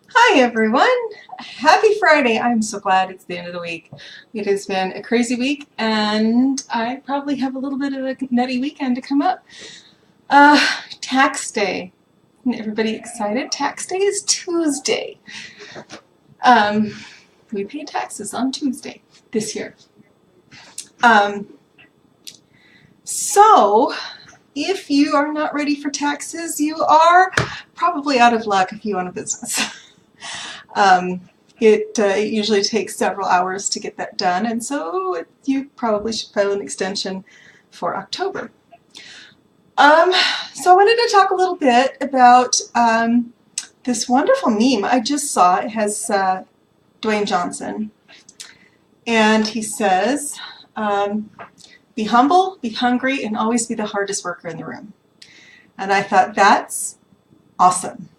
Hi everyone! Happy Friday! I'm so glad it's the end of the week. It has been a crazy week and I probably have a little bit of a nutty weekend to come up. Tax day. Everybody excited? Tax day is Tuesday. Um, we pay taxes on Tuesday this year. Um, so, if you are not ready for taxes, you are probably out of luck if you own a business. It usually takes several hours to get that done, and so you probably should file an extension for October. So I wanted to talk a little bit about this wonderful meme I just saw. It has Dwayne Johnson, and he says, be humble, be hungry, and always be the hardest worker in the room. And I thought, that's awesome.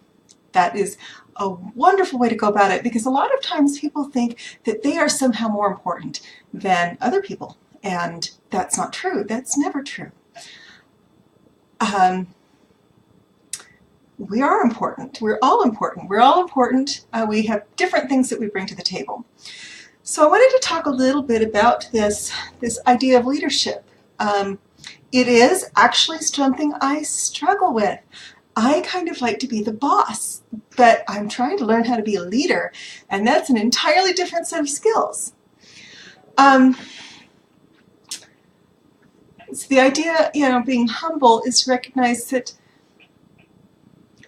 That is a wonderful way to go about it, because a lot of times people think that they are somehow more important than other people, and that's not true. That's never true. We are important. We're all important. We're all important. We have different things that we bring to the table. So I wanted to talk a little bit about this idea of leadership. It is actually something I struggle with. I kind of like to be the boss, but I'm trying to learn how to be a leader, and that's an entirely different set of skills. So the idea, being humble is to recognize that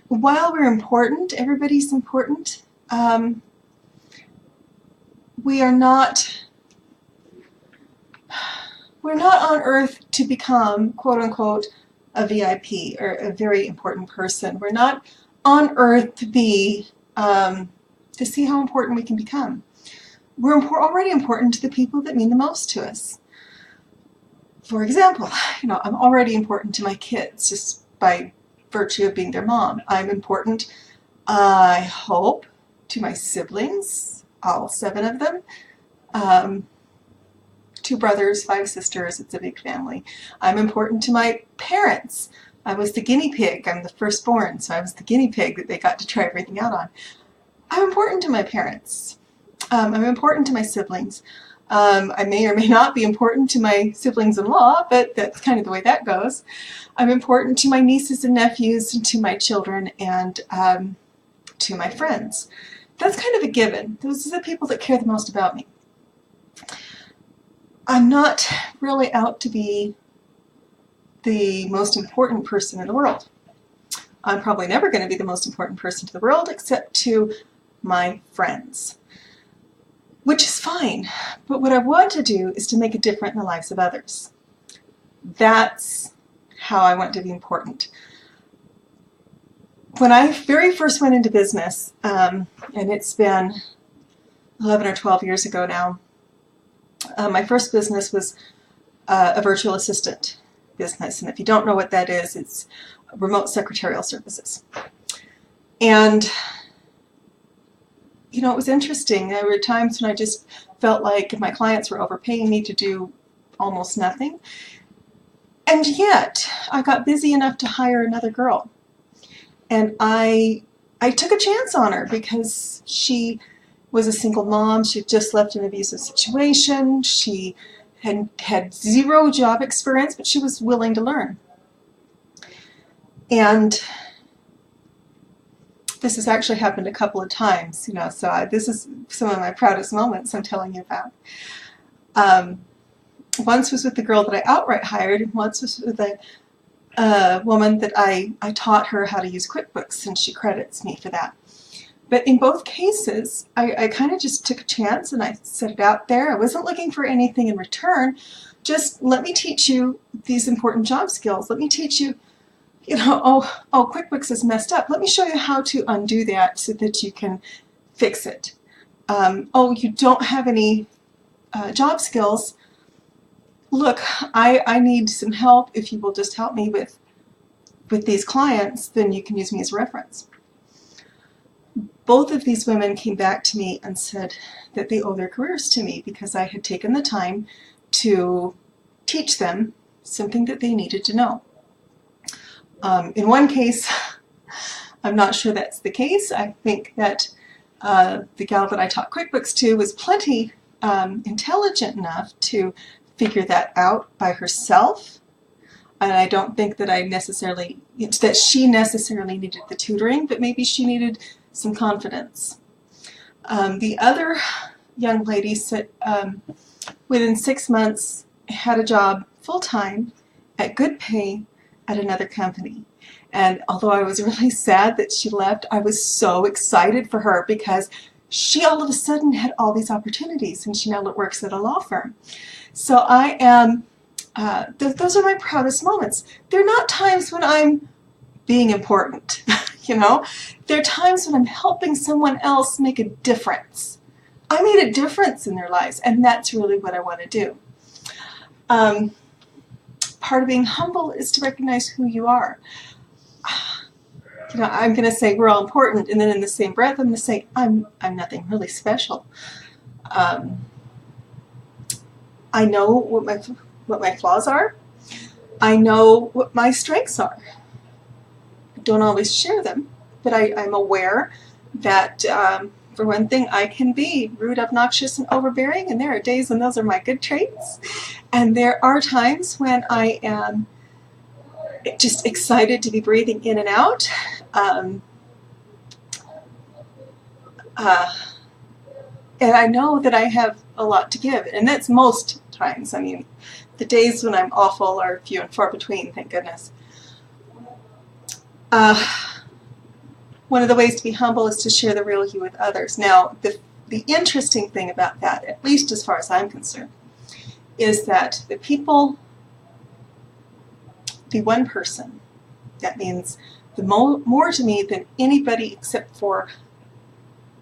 while we're important, everybody's important, we're not on earth to become, quote unquote, a VIP or a very important person. We're not on earth to be, to see how important we can become. We're already important to the people that mean the most to us. For example, I'm already important to my kids just by virtue of being their mom. I'm important, I hope, to my siblings, all 7 of them. 2 brothers, 5 sisters, it's a big family. I'm important to my parents. I was the guinea pig. I'm the firstborn, so I was the guinea pig that they got to try everything out on. I'm important to my parents. I'm important to my siblings. I may or may not be important to my siblings-in-law, but that's kind of the way that goes. I'm important to my nieces and nephews, and to my children, and to my friends. That's kind of a given. Those are the people that care the most about me. I'm not really out to be the most important person in the world. I'm probably never going to be the most important person to the world except to my friends, which is fine. But what I want to do is to make a difference in the lives of others. That's how I want to be important. When I very first went into business, and it's been 11 or 12 years ago now, my first business was a virtual assistant business, and if you don't know what that is, it's remote secretarial services. And it was interesting. There were times when I just felt like my clients were overpaying me to do almost nothing, and yet I got busy enough to hire another girl, and I took a chance on her because she was a single mom. She had just left an abusive situation. She had 0 job experience, but she was willing to learn. And this has actually happened a couple of times, so this is some of my proudest moments I'm telling you about. Once was with the girl that I outright hired, and once was with a woman that I taught her how to use QuickBooks, and she credits me for that. But in both cases, I kind of just took a chance and I set it out there. I wasn't looking for anything in return. Just let me teach you these important job skills. Let me teach you, QuickBooks is messed up. Let me show you how to undo that so that you can fix it. You don't have any job skills. Look, I need some help. If you will just help me with these clients, then you can use me as a reference. Both of these women came back to me and said that they owe their careers to me because I had taken the time to teach them something that they needed to know. In one case, I'm not sure that's the case. I think that The gal that I taught QuickBooks to was plenty intelligent enough to figure that out by herself. And I don't think that she necessarily needed the tutoring, but maybe she needed some confidence. The other young lady said, within 6 months, had a job full-time at good pay at another company. And although I was really sad that she left, I was so excited for her because she all of a sudden had all these opportunities, and she now works at a law firm. So I am, those are my proudest moments. They're not times when I'm being important, you know. They're times when I'm helping someone else make a difference. I made a difference in their lives, and that's really what I want to do. Part of being humble is to recognize who you are. You know, I'm going to say we're all important, and then in the same breath, I'm going to say I'm nothing really special. I know what my flaws are. I know what my strengths are. I don't always share them, but I'm aware that, for one thing, I can be rude, obnoxious, and overbearing, and there are days when those are my good traits. And there are times when I am just excited to be breathing in and out. And I know that I have a lot to give, and that's most times. I mean, the days when I'm awful are few and far between, thank goodness. One of the ways to be humble is to share the real you with others. Now, the interesting thing about that, at least as far as I'm concerned, is that the one person that means the more to me than anybody except for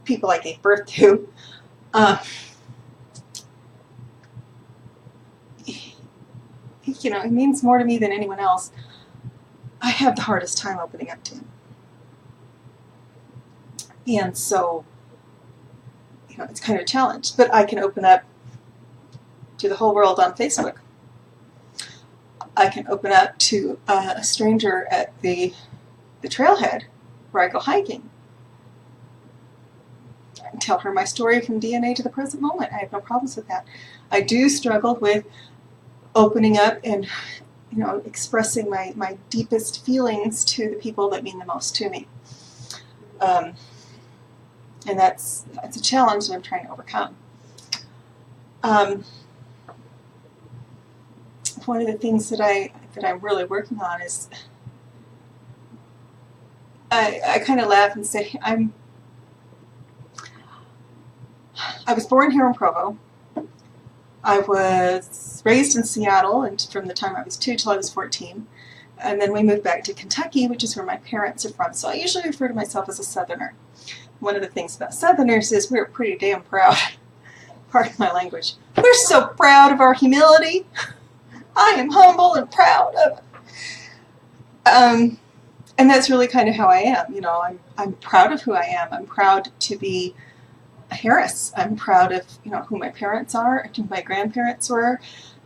people I gave birth to, you know, it means more to me than anyone else. I have the hardest time opening up to him. And so, you know, it's kind of a challenge, but I can open up to the whole world on Facebook. I can open up to a stranger at the trailhead where I go hiking. I can tell her my story from DNA to the present moment. I have no problems with that. I do struggle with opening up and, you know, expressing my deepest feelings to the people that mean the most to me. And that's a challenge that I'm trying to overcome. One of the things that I'm really working on is I kind of laugh and say I was born here in Provo. I was raised in Seattle, and from the time I was 2 till I was 14. And then we moved back to Kentucky, which is where my parents are from. So I usually refer to myself as a Southerner. One of the things about Southerners is we're pretty damn proud. Pardon my language. We're so proud of our humility. I am humble and proud of it. And that's really kind of how I am. You know, I'm proud of who I am. I'm proud to be a Harris. I'm proud of, you know, who my parents are, and who my grandparents were,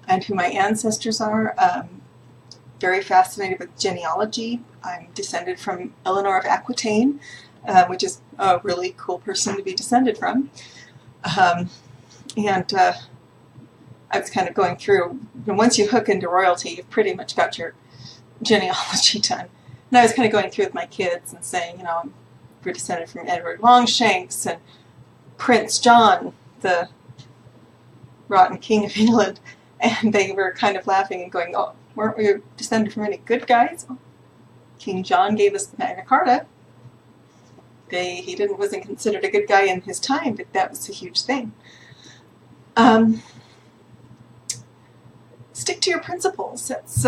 and who my ancestors are. Very fascinated with genealogy. I'm descended from Eleanor of Aquitaine, which is a really cool person to be descended from. And I was kind of going through, and once you hook into royalty, you've pretty much got your genealogy done. And I was kind of going through with my kids and saying, you know, we're descended from Edward Longshanks and Prince John, the rotten king of England. And they were kind of laughing and going, oh, weren't we descended from any good guys? Oh, King John gave us the Magna Carta. He wasn't considered a good guy in his time, but that was a huge thing. Stick to your principles. That's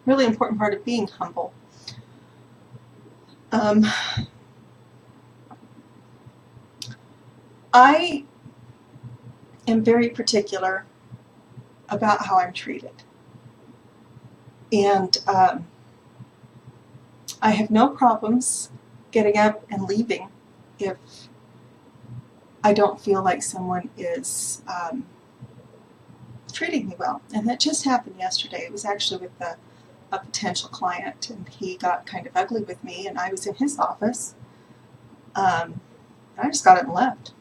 really important part of being humble. I am very particular about how I'm treated. And I have no problems getting up and leaving if I don't feel like someone is treating me well. And that just happened yesterday. It was actually with a potential client, and he got kind of ugly with me, and I was in his office. I just got up and left.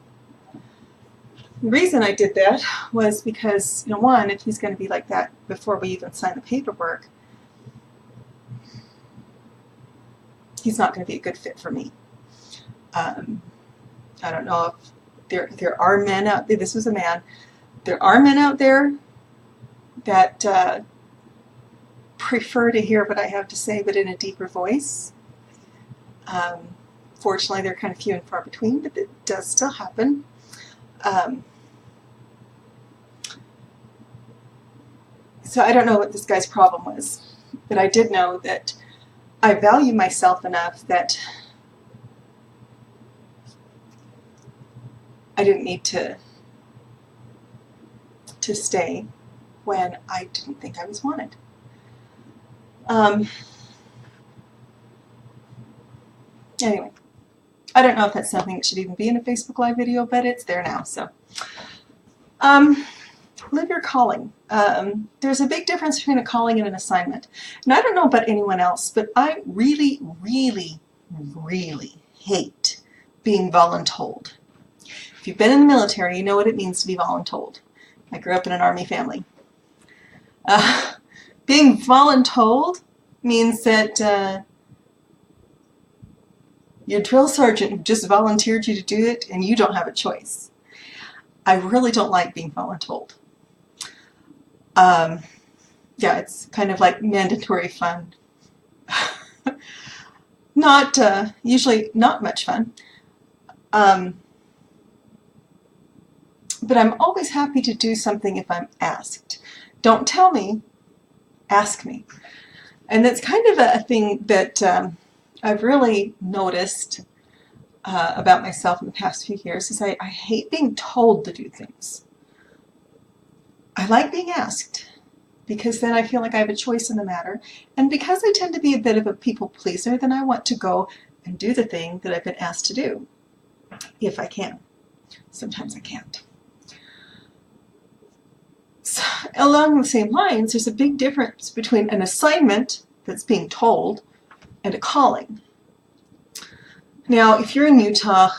The reason I did that was because, one, if he's going to be like that before we even sign the paperwork, he's not going to be a good fit for me. I don't know if there are men out there. This was a man. There are men out there that prefer to hear what I have to say, but in a deeper voice. Fortunately, they're kind of few and far between, but it does still happen. So I don't know what this guy's problem was, but I did know that I value myself enough that I didn't need to stay when I didn't think I was wanted. Anyway, I don't know if that's something that should even be in a Facebook Live video, but it's there now. So, live your calling. There's a big difference between a calling and an assignment. And I don't know about anyone else, but I really, really, really hate being voluntold. If you've been in the military, you know what it means to be voluntold. I grew up in an Army family. Being voluntold means that your drill sergeant just volunteered you to do it and you don't have a choice. I really don't like being voluntold. Yeah, it's kind of like mandatory fun. Usually not much fun. But I'm always happy to do something if I'm asked. Don't tell me, ask me. And that's kind of a thing that I've really noticed about myself in the past few years is I hate being told to do things. I like being asked because then I feel like I have a choice in the matter. And because I tend to be a bit of a people pleaser, then I want to go and do the thing that I've been asked to do, if I can. Sometimes I can't. So, along the same lines, there's a big difference between an assignment that's being told and a calling. Now, if you're in Utah,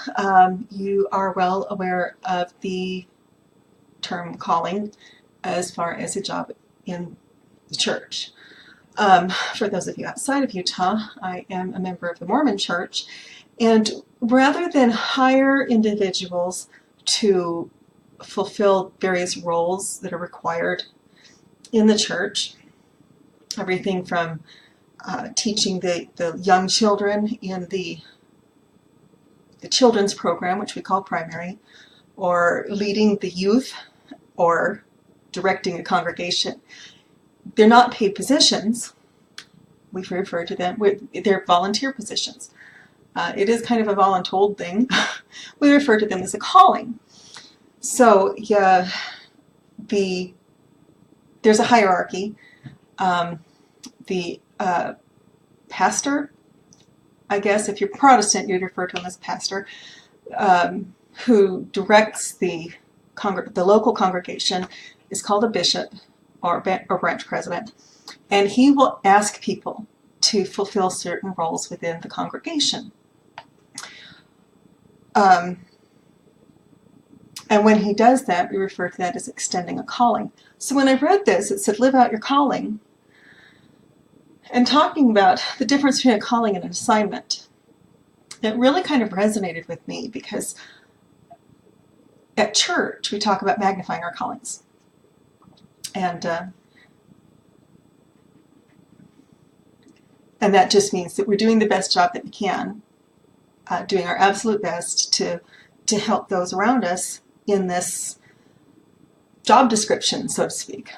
you are well aware of the term calling as far as a job in the church. For those of you outside of Utah, I am a member of the Mormon Church, and rather than hire individuals to fulfill various roles that are required in the church, everything from teaching the young children in the children's program, which we call primary, or leading the youth, or directing a congregation. They're not paid positions. We refer to them, they're volunteer positions. It is kind of a voluntold thing. We refer to them as a calling. So yeah, there's a hierarchy. The pastor, I guess if you're Protestant, you'd refer to him as pastor, who directs the local congregation, is called a bishop or branch president, and he will ask people to fulfill certain roles within the congregation. And when he does that, we refer to that as extending a calling. So when I read this, it said, live out your calling. And talking about the difference between a calling and an assignment, it really kind of resonated with me because at church, we talk about magnifying our callings. And that just means that we're doing the best job that we can, doing our absolute best to help those around us in this job description, so to speak.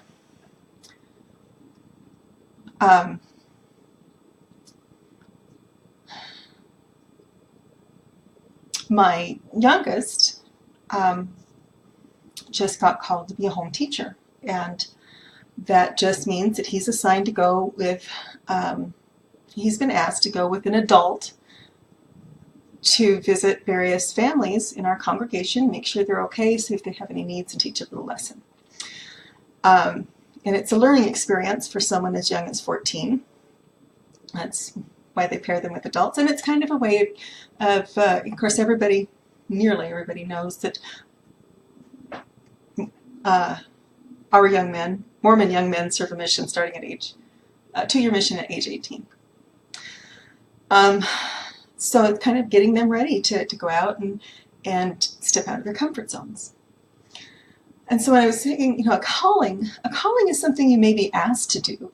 My youngest just got called to be a home teacher, and that just means that he's assigned to go with, he's been asked to go with an adult to visit various families in our congregation, make sure they're okay, see if they have any needs, and teach a little lesson. And it's a learning experience for someone as young as 14. That's why they pair them with adults. And it's kind of a way of course, nearly everybody knows that our young men, Mormon young men, serve a mission starting at 2-year mission at age 18. So it's kind of getting them ready to go out and step out of their comfort zones. And so when I was saying, a calling is something you may be asked to do.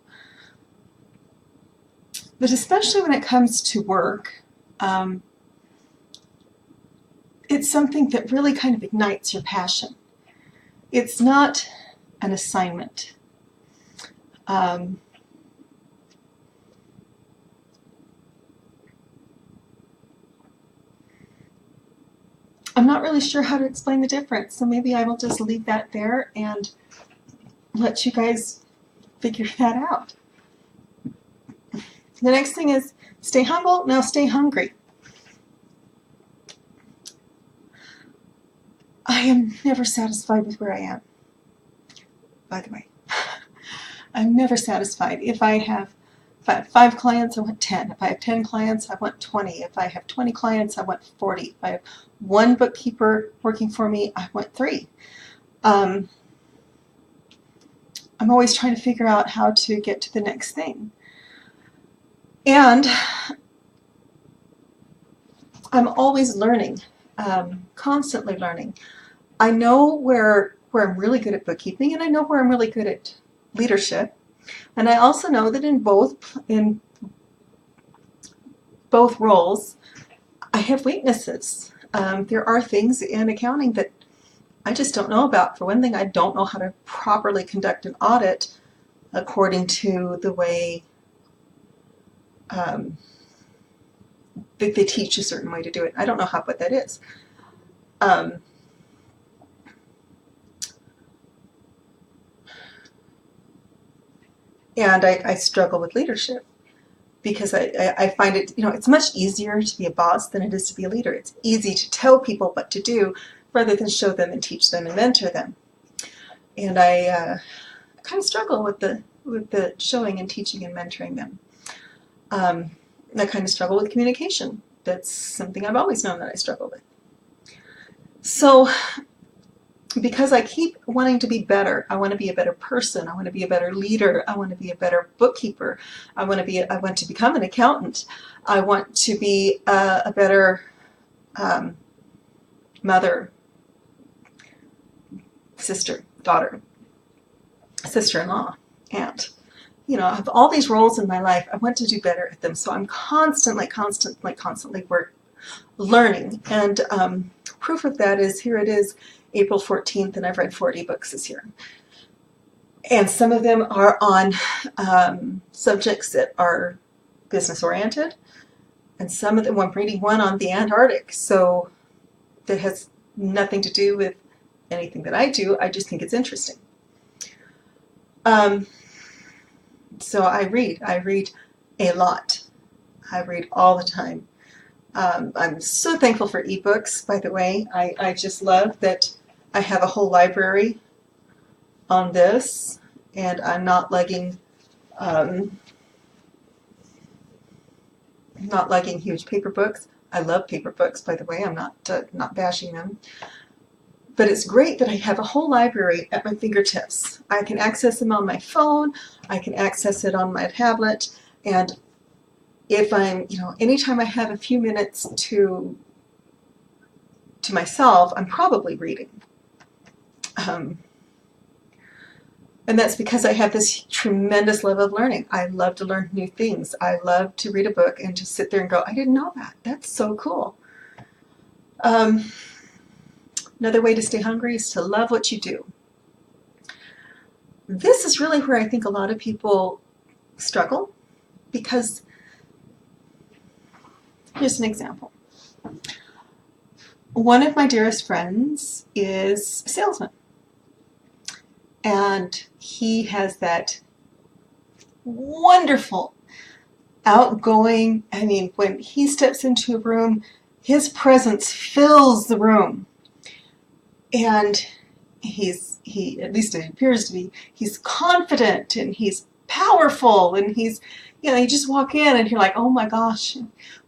But especially when it comes to work, it's something that really kind of ignites your passion. It's not an assignment. I'm not really sure how to explain the difference, so maybe I will just leave that there and let you guys figure that out. The next thing is stay humble, now stay hungry. I am never satisfied with where I am, by the way. I'm never satisfied. If I have 5 clients, I want 10. If I have 10 clients, I want 20. If I have 20 clients, I want 40. If I have 1 bookkeeper working for me, I want 3. I'm always trying to figure out how to get to the next thing. And I'm always learning, constantly learning. I know where I'm really good at bookkeeping, and I know where I'm really good at leadership. And I also know that in both roles, I have weaknesses. There are things in accounting that I just don't know about. For one thing, I don't know how to properly conduct an audit according to the way they teach a certain way to do it. I don't know what that is. And I struggle with leadership because I find it, it's much easier to be a boss than it is to be a leader. It's easy to tell people what to do rather than show them and teach them and mentor them. And I kind of struggle with the showing and teaching and mentoring them. I kind of struggle with communication. That's something I've always known that I struggle with. So because I keep wanting to be better, I want to be a better person, I want to be a better leader, I want to be a better bookkeeper, I want to become an accountant, I want to be a better mother, sister, daughter, sister-in-law, aunt. I have all these roles in my life. I want to do better at them. So I'm constantly learning. And proof of that is, here it is, April 14th, and I've read 40 books this year. And some of them are on subjects that are business-oriented. And some of them, I'm reading one on the Antarctic. So that has nothing to do with anything that I do. I just think it's interesting. So I read a lot. I read all the time. I'm so thankful for ebooks, by the way. I just love that I have a whole library on this, and I'm not lugging huge paper books. I love paper books, by the way. I'm not bashing them. But it's great that I have a whole library at my fingertips. I can access them on my phone, I can access it on my tablet, and if I'm, anytime I have a few minutes to myself, I'm probably reading. And that's because I have this tremendous love of learning. I love to learn new things. I love to read a book and just sit there and go, I didn't know that. That's so cool. Another way to stay hungry is to love what you do. This is really where I think a lot of people struggle, because here's an example. One of my dearest friends is a salesman, and he has that wonderful, outgoing, when he steps into a room, his presence fills the room. And he at least it appears to be, he's confident and he's powerful, and he's, you just walk in and you're like, oh my gosh.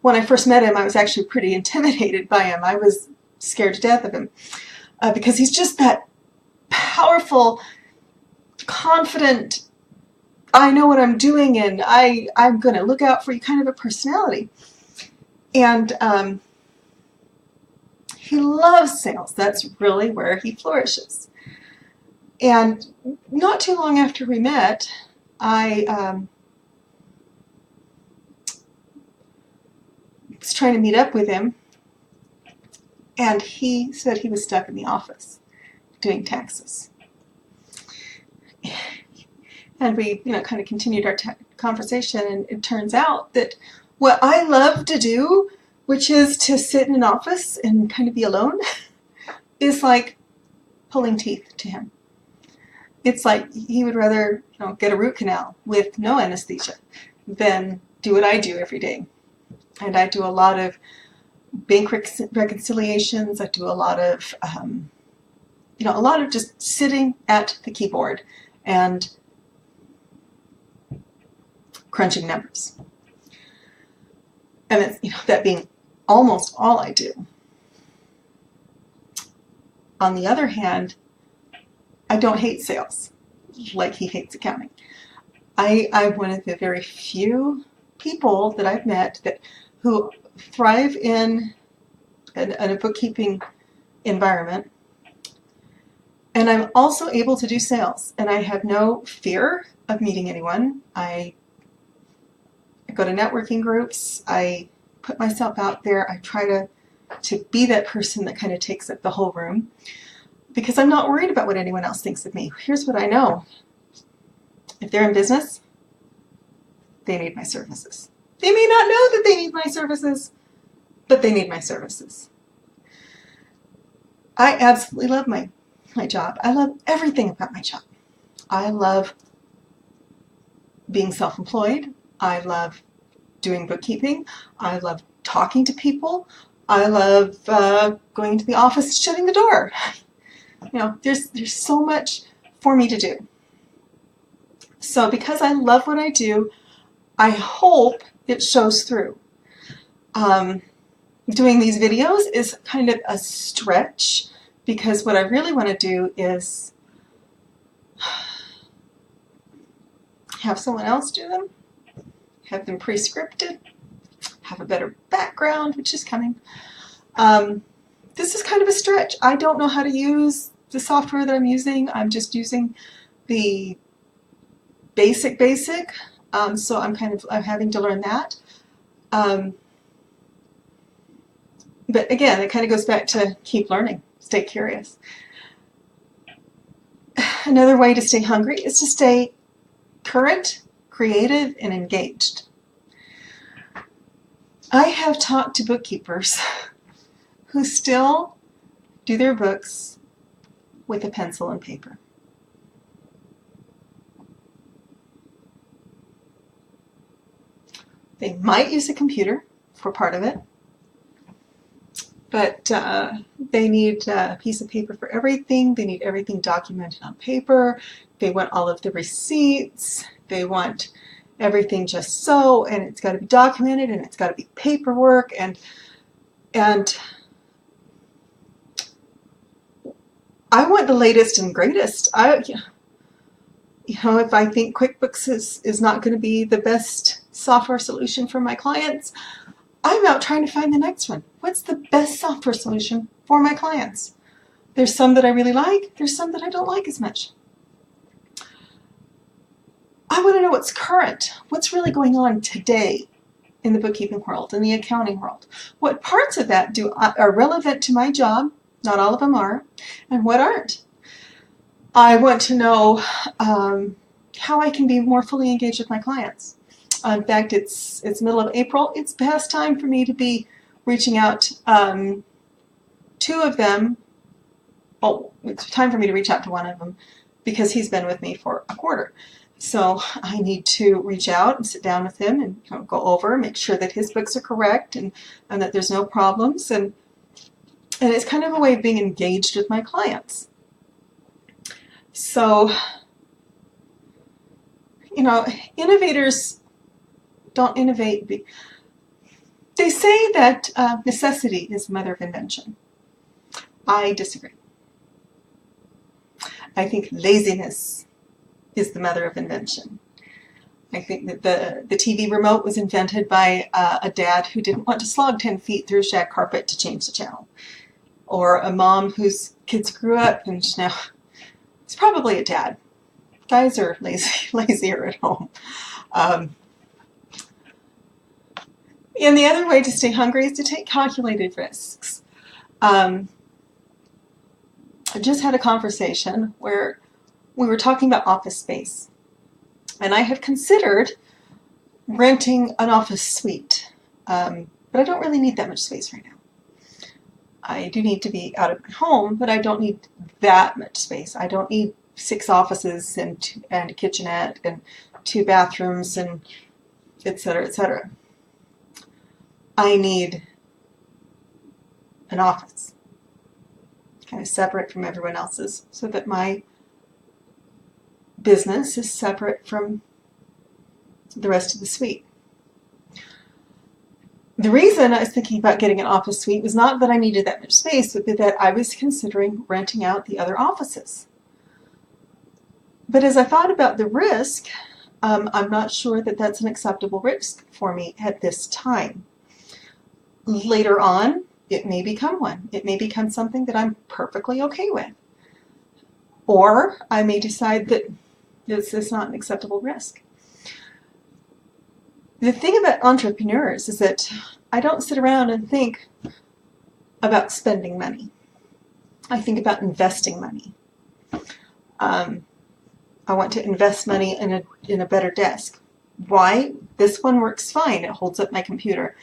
When I first met him, I was actually pretty intimidated by him. I was scared to death of him because he's just that powerful, confident, I know what I'm doing and I'm going to look out for you kind of a personality. And he loves sales. That's really where he flourishes. And not too long after we met, I was trying to meet up with him, and he said he was stuck in the office doing taxes. And we, kind of continued our conversation, and it turns out that what I love to do, which is to sit in an office and kind of be alone, is like pulling teeth to him. It's like he would rather, get a root canal with no anesthesia than do what I do every day. And I do a lot of bank reconciliations. I do a lot of, just sitting at the keyboard and crunching numbers. And it's, that being almost all I do. On the other hand, I don't hate sales like he hates accounting. I'm one of the very few people that I've met who thrive in a bookkeeping environment. And I'm also able to do sales, and I have no fear of meeting anyone. I go to networking groups. I put myself out there. I try to be that person that kind of takes up the whole room, because I'm not worried about what anyone else thinks of me. Here's what I know. If they're in business, they need my services. They may not know that they need my services, but they need my services. I absolutely love my job. I love everything about my job. I love being self-employed. I love doing bookkeeping. I love talking to people. I love going into the office, shutting the door. There's so much for me to do. So because I love what I do, I hope it shows through. Doing these videos is kind of a stretch, because what I really want to do is have someone else do them, have them pre-scripted, have a better background, which is coming. This is kind of a stretch. I don't know how to use the software that I'm using. I'm just using the basic. So I'm having to learn that. But again, it kind of goes back to keep learning, stay curious. Another way to stay hungry is to stay current, creative, and engaged. I have talked to bookkeepers who still do their books with a pencil and paper. They might use a computer for part of it, but they need a piece of paper for everything. They need everything documented on paper. They want all of the receipts. They want everything just so, and it's got to be documented, and it's got to be paperwork, and I want the latest and greatest. If I think QuickBooks is not going to be the best software solution for my clients, I'm out trying to find the next one. What's the best software solution for my clients? There's some that I really like. There's some that I don't like as much. I want to know what's current. What's really going on today in the bookkeeping world, in the accounting world? What parts of that are relevant to my job? Not all of them are. And what aren't? I want to know how I can be more fully engaged with my clients. In fact, it's middle of April. It's past time for me to be reaching out. Two of them, it's time for me to reach out to one of them because he's been with me for a quarter. So I need to reach out and sit down with him and go over, make sure that his books are correct and that there's no problems. And it's kind of a way of being engaged with my clients. So, innovators don't innovate. They say that necessity is the mother of invention. I disagree. I think laziness is the mother of invention. I think that the TV remote was invented by a dad who didn't want to slog 10 feet through shag carpet to change the channel. Or a mom whose kids grew up and now it's probably a dad. Guys are lazier at home. And the other way to stay hungry is to take calculated risks. I just had a conversation where we were talking about office space. And I have considered renting an office suite, but I don't really need that much space right now. I do need to be out of my home, but I don't need that much space. I don't need 6 offices and a kitchenette and 2 bathrooms and et cetera, et cetera. I need an office, kind of separate from everyone else's, so that my business is separate from the rest of the suite. The reason I was thinking about getting an office suite was not that I needed that much space, but that I was considering renting out the other offices. But as I thought about the risk, I'm not sure that that's an acceptable risk for me at this time. Later on, it may become one. It may become something that I'm perfectly okay with. Or I may decide that this is not an acceptable risk. The thing about entrepreneurs is that I don't sit around and think about spending money. I think about investing money. I want to invest money in a better desk. Why? This one works fine. It holds up my computer.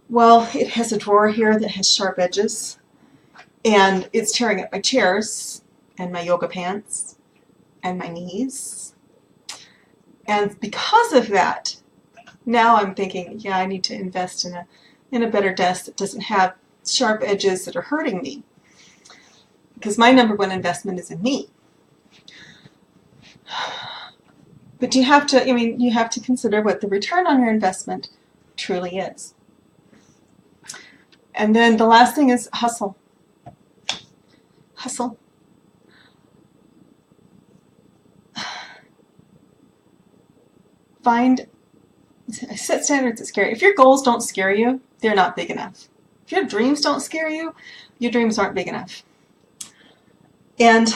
Well, it has a drawer here that has sharp edges, and it's tearing up my chairs and my yoga pants and my knees. And because of that, now I'm thinking, yeah, I need to invest in a better desk that doesn't have sharp edges that are hurting me. Because my number one investment is in me. But you have to consider what the return on your investment truly is. And then the last thing is hustle. Hustle. Set standards that scare you. If your goals don't scare you, they're not big enough. If your dreams don't scare you, your dreams aren't big enough. And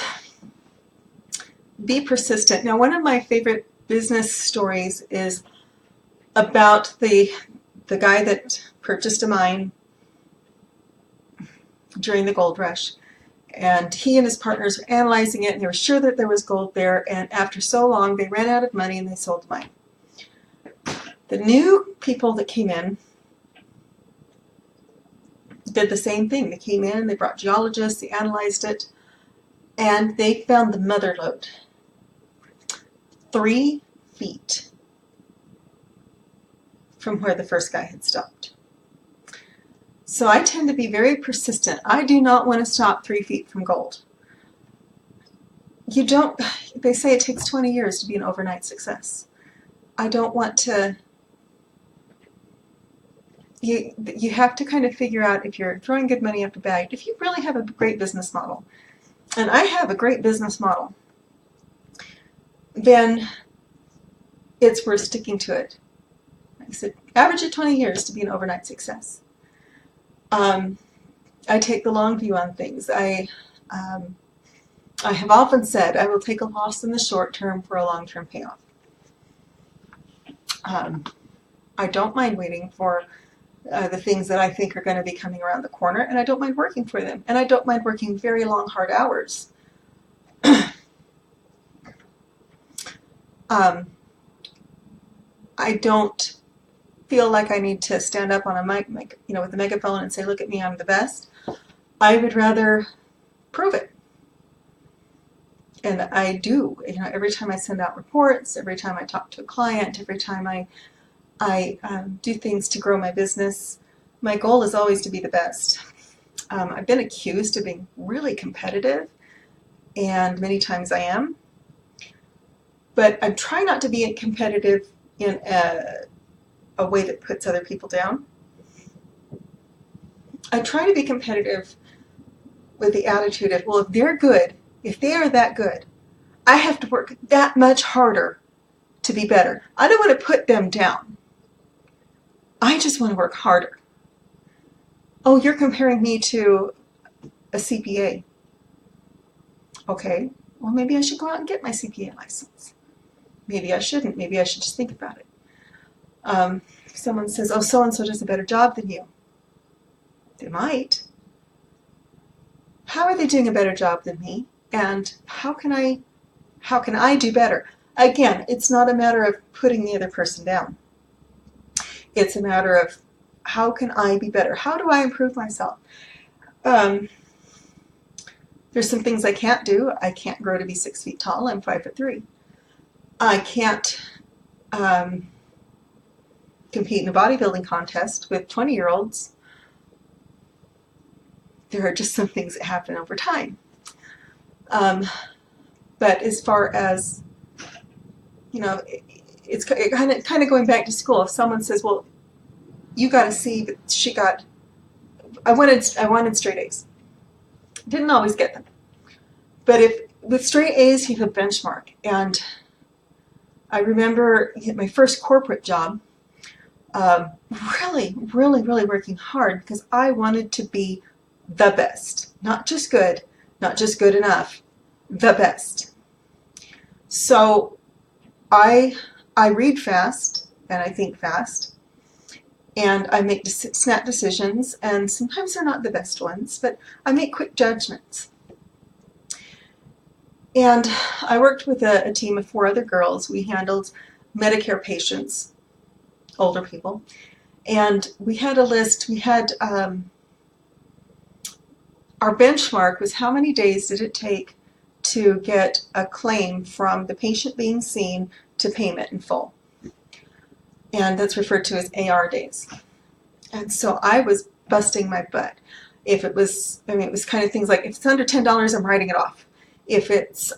be persistent. Now, one of my favorite business stories is about the guy that purchased a mine during the gold rush. And he and his partners were analyzing it, and they were sure that there was gold there. And after so long, they ran out of money and they sold the mine. The new people that came in did the same thing. They came in, they brought geologists, they analyzed it, and they found the mother lode 3 feet from where the first guy had stopped. So I tend to be very persistent. I do not want to stop 3 feet from gold. They say it takes 20 years to be an overnight success. I don't want to. You have to kind of figure out, if you're throwing good money after bad, if you really have a great business model, and I have a great business model, then it's worth sticking to it. Like I said, average it 20 years to be an overnight success. I take the long view on things. I have often said I will take a loss in the short term for a long-term payoff. I don't mind waiting for the things that I think are going to be coming around the corner, and I don't mind working for them, and I don't mind working very long, hard hours. I don't feel like I need to stand up on a mic, with a megaphone and say, "Look at me, I'm the best." I would rather prove it. And I do, every time I send out reports, every time I talk to a client, every time I do things to grow my business, my goal is always to be the best. I've been accused of being really competitive, and many times I am. But I'm trying not to be competitive in a way that puts other people down. I try to be competitive with the attitude of, well, if they're good, if they are that good, I have to work that much harder to be better. I don't want to put them down. I just want to work harder. Oh, you're comparing me to a CPA. Okay, well, maybe I should go out and get my CPA license. Maybe I shouldn't. Maybe I should just think about it. If someone says, oh, so-and-so does a better job than you. They might. How are they doing a better job than me? And how can I do better? Again, it's not a matter of putting the other person down. It's a matter of how can I be better? How do I improve myself? There's some things I can't do. I can't grow to be 6 feet tall. I'm 5'3". I can't compete in a bodybuilding contest with 20-year-olds. There are just some things that happen over time. But as far as, you know, it's kind of going back to school. If someone says, well, you got to see that she got, I wanted straight A's. Didn't always get them. But if with straight A's, you have a benchmark. And I remember my first corporate job, really working hard because I wanted to be the best. Not just good, not just good enough, the best. So I read fast and I think fast. And I make snap decisions, and sometimes they're not the best ones, but I make quick judgments. And I worked with a team of 4 other girls. We handled Medicare patients, older people, and we had a list. We had our benchmark was how many days did it take to get a claim from the patient being seen to payment in full. And that's referred to as AR days. And so I was busting my butt. If it was, it was kind of things like, if it's under $10, I'm writing it off. If it's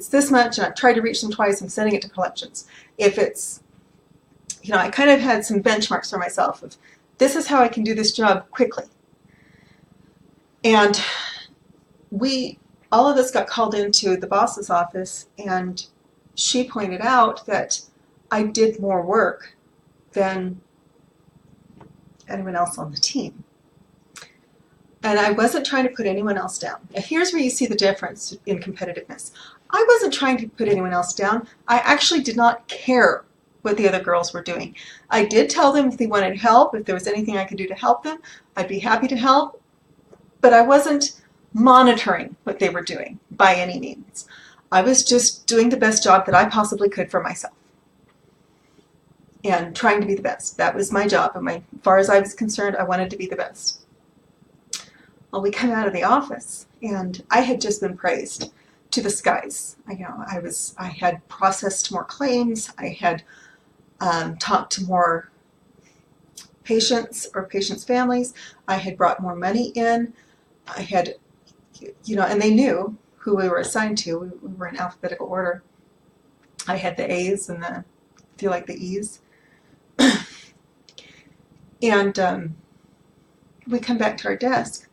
this much, and I tried to reach them twice, I'm sending it to collections. If it's, I kind of had some benchmarks for myself of, this is how I can do this job quickly. And all of us got called into the boss's office, and she pointed out that I did more work than anyone else on the team. And I wasn't trying to put anyone else down. And here's where you see the difference in competitiveness. I wasn't trying to put anyone else down. I actually did not care what the other girls were doing. I did tell them if they wanted help, if there was anything I could do to help them, I'd be happy to help. But I wasn't monitoring what they were doing by any means. I was just doing the best job that I possibly could for myself. And trying to be the best. That was my job. And as far as I was concerned, I wanted to be the best. Well, we come out of the office, and I had just been praised to the skies. I had processed more claims. I had talked to more patients or patients' families. I had brought more money in. I had, and they knew who we were assigned to. We were in alphabetical order. I had the A's and the E's. And we come back to our desk,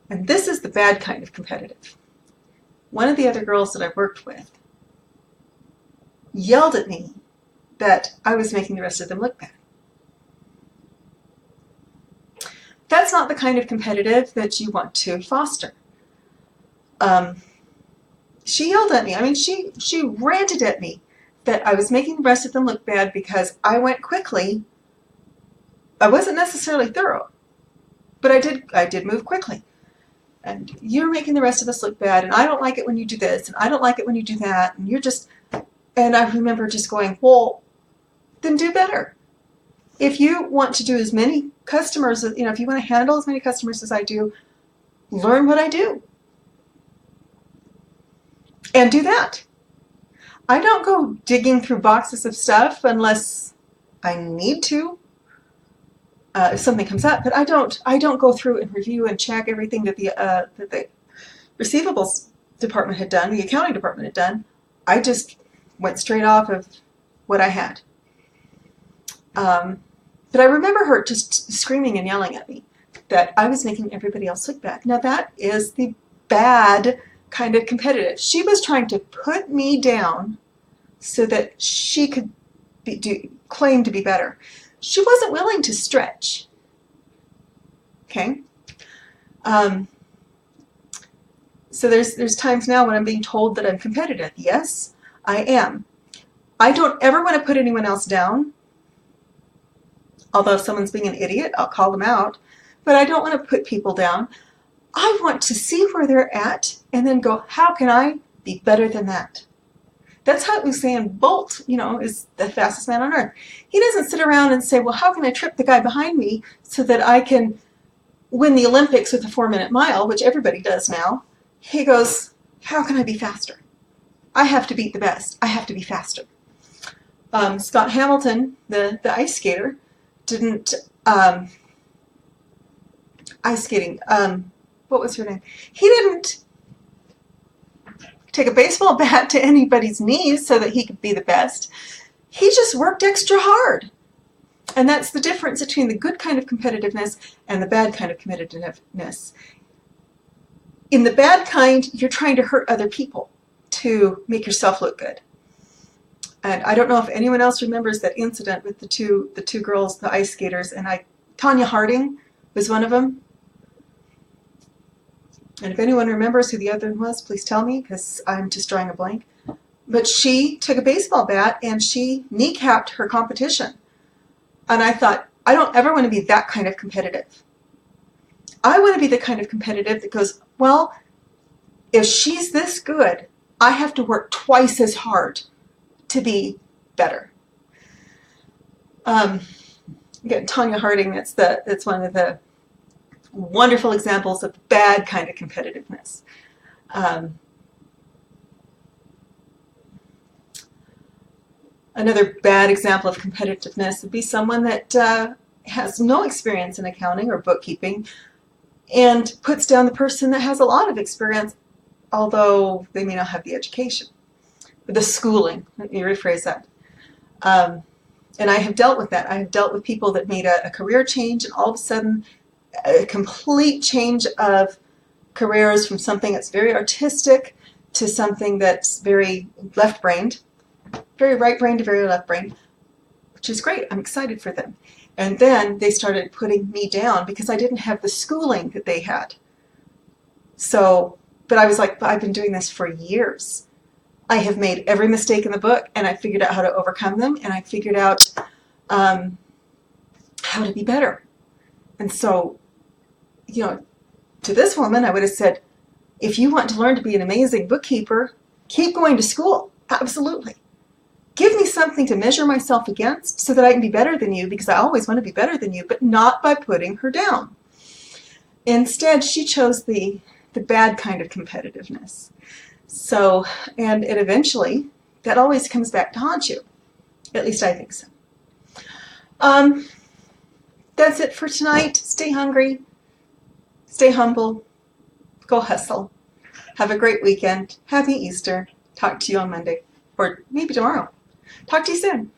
and this is the bad kind of competitive. One of the other girls that I worked with yelled at me that I was making the rest of them look bad. That's not the kind of competitive that you want to foster. She yelled at me. She ranted at me that I was making the rest of them look bad because I went quickly. I wasn't necessarily thorough, but I did move quickly. And you're making the rest of us look bad, and I don't like it when you do this, and I don't like it when you do that, and I remember just going, well, then do better. If you want to do as many customers, if you want to handle as many customers as I do, learn what I do. And do that. I don't go digging through boxes of stuff unless I need to. If something comes up, but I don't go through and review and check everything that the receivables department had done, the accounting department had done. I just went straight off of what I had. But I remember her just screaming and yelling at me that I was making everybody else look bad. Now that is the bad kind of competitive. She was trying to put me down so that she could claim to be better. She wasn't willing to stretch. Okay? So there's times now when I'm being told that I'm competitive. Yes, I am. I don't ever want to put anyone else down. Although if someone's being an idiot, I'll call them out. But I don't want to put people down. I want to see where they're at and then go, how can I be better than that? That's how Usain Bolt, is the fastest man on earth. He doesn't sit around and say, well, how can I trip the guy behind me so that I can win the Olympics with a 4-minute mile, which everybody does now. He goes, how can I be faster? I have to beat the best. I have to be faster. Scott Hamilton, the ice skater, didn't ice skating. What was her name? He didn't take a baseball bat to anybody's knees so that he could be the best. He just worked extra hard. And that's the difference between the good kind of competitiveness and the bad kind of competitiveness. In the bad kind, you're trying to hurt other people to make yourself look good. And I don't know if anyone else remembers that incident with the two girls, the ice skaters, and Tanya Harding was one of them. And if anyone remembers who the other one was, please tell me, because I'm just drawing a blank. But she took a baseball bat and she kneecapped her competition. And I thought, I don't ever want to be that kind of competitive. I want to be the kind of competitive that goes, well, if she's this good, I have to work twice as hard to be better. Again, Tanya Harding, that's one of the wonderful examples of the bad kind of competitiveness. Another bad example of competitiveness would be someone that has no experience in accounting or bookkeeping and puts down the person that has a lot of experience, although they may not have the education. The schooling, let me rephrase that. And I have dealt with that. I have dealt with people that made a career change and all of a sudden a complete change of careers from something that's very artistic to something that's very left-brained, very right-brained to very left-brained, which is great. I'm excited for them. And then they started putting me down because I didn't have the schooling that they had. So, but I was like, but I've been doing this for years. I have made every mistake in the book and I figured out how to overcome them and I figured out how to be better. And so, to this woman, I would have said, if you want to learn to be an amazing bookkeeper, keep going to school. Absolutely. Give me something to measure myself against so that I can be better than you, because I always want to be better than you, but not by putting her down. Instead, she chose the bad kind of competitiveness. So, and it eventually, that always comes back to haunt you. At least I think so. That's it for tonight. Stay hungry. Stay humble. Go hustle. Have a great weekend. Happy Easter. Talk to you on Monday. Or maybe tomorrow. Talk to you soon.